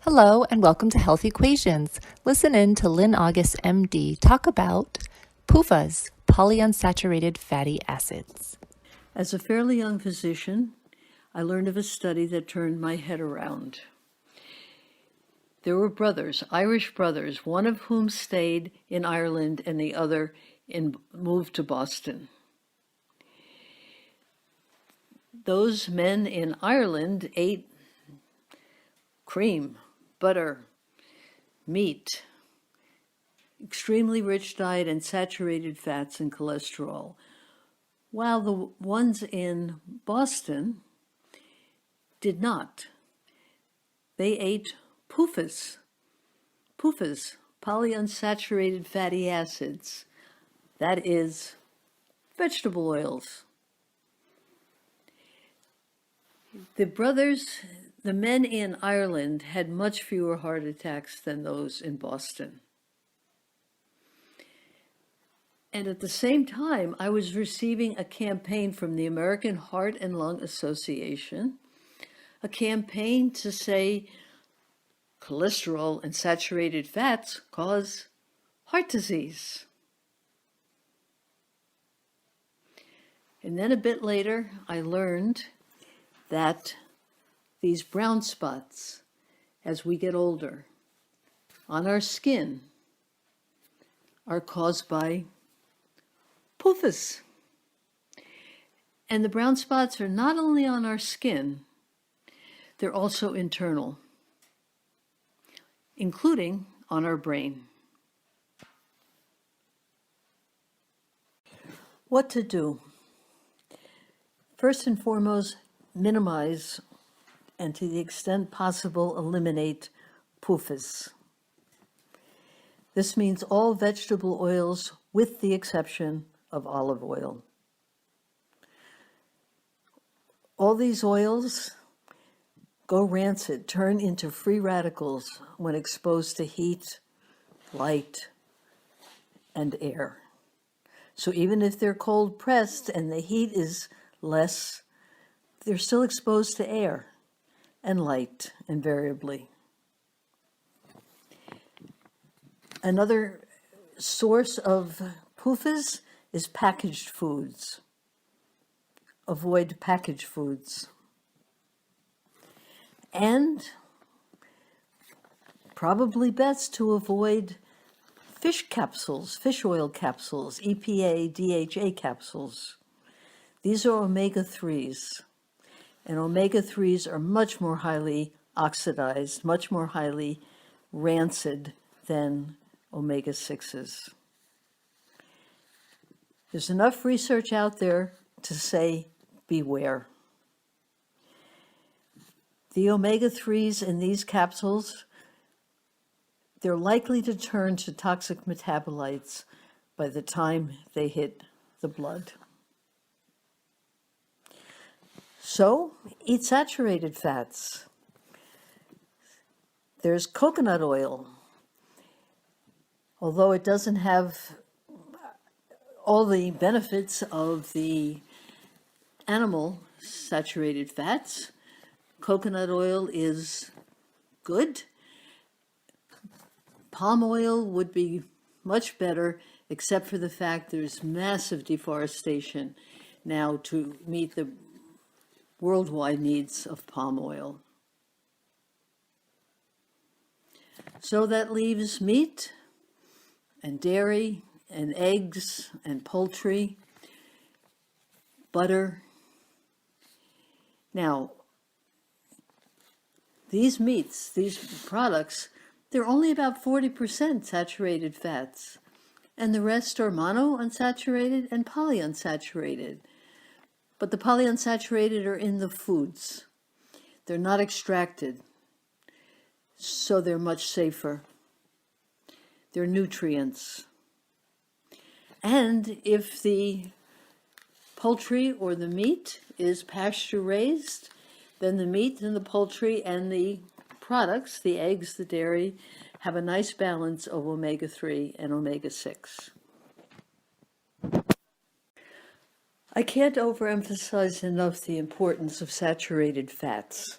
Hello and welcome to Health Equations. Listen in to Lynne August MD talk about PUFAs, polyunsaturated fatty acids. As a fairly young physician, I learned of a study that turned my head around. There were brothers, Irish brothers, one of whom stayed in Ireland and the other moved to Boston. Those men in Ireland ate cream, butter, meat, extremely rich diet and saturated fats and cholesterol, while the ones in Boston did not. They ate PUFAs, polyunsaturated fatty acids, that is, vegetable oils. The men in Ireland had much fewer heart attacks than those in Boston. And at the same time, I was receiving a campaign from the American Heart and Lung Association, a campaign to say cholesterol and saturated fats cause heart disease. And then a bit later, I learned that these brown spots, as we get older, on our skin are caused by PUFAs. And the brown spots are not only on our skin, they're also internal, including on our brain. What to do? First and foremost, minimize and to the extent possible eliminate PUFAs. This means all vegetable oils with the exception of olive oil. All these oils go rancid, turn into free radicals when exposed to heat, light, and air. So even if they're cold pressed and the heat is less, they're still exposed to air and light invariably. Another source of PUFAs is packaged foods. Avoid packaged foods. And probably best to avoid fish capsules, fish oil capsules, EPA, DHA capsules. These are omega-3s. And omega-3s are much more highly oxidized, much more highly rancid than omega-6s. There's enough research out there to say beware. The omega-3s in these capsules, they're likely to turn to toxic metabolites by the time they hit the blood. So, eat saturated fats. There's coconut oil. Although it doesn't have all the benefits of the animal saturated fats, coconut oil is good. Palm oil would be much better, except for the fact there's massive deforestation now to meet the worldwide needs of palm oil. So that leaves meat and dairy and eggs and poultry, butter. Now, these meats, these products, they're only about 40% saturated fats, and the rest are monounsaturated and polyunsaturated. But the polyunsaturated are in the foods. They're not extracted, so they're much safer. They're nutrients. And if the poultry or the meat is pasture raised, then the meat and the poultry and the products, the eggs, the dairy, have a nice balance of omega-3 and omega-6. I can't overemphasize enough the importance of saturated fats.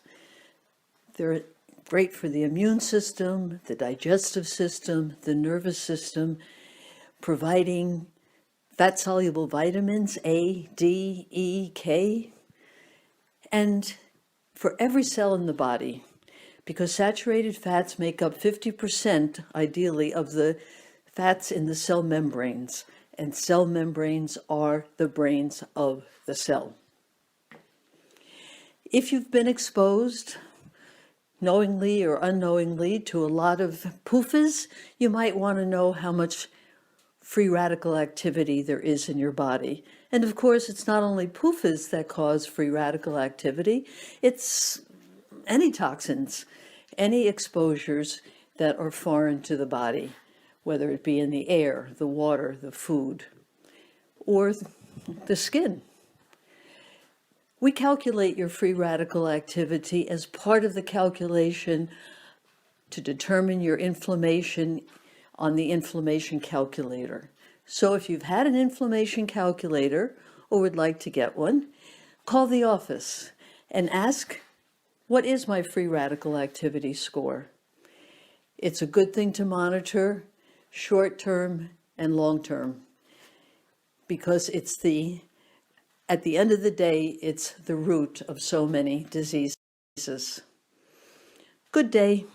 They're great for the immune system, the digestive system, the nervous system, providing fat-soluble vitamins A, D, E, K, and for every cell in the body, because saturated fats make up 50%, ideally, of the fats in the cell membranes, and cell membranes are the brains of the cell. If you've been exposed, knowingly or unknowingly, to a lot of PUFAs, you might want to know how much free radical activity there is in your body. And of course, it's not only PUFAs that cause free radical activity, it's any toxins, any exposures that are foreign to the body, whether it be in the air, the water, the food, or the skin. We calculate your free radical activity as part of the calculation to determine your inflammation on the inflammation calculator. So if you've had an inflammation calculator or would like to get one, call the office and ask, what is my free radical activity score? It's a good thing to monitor short-term and long-term, because at the end of the day, it's the root of so many diseases. Good day.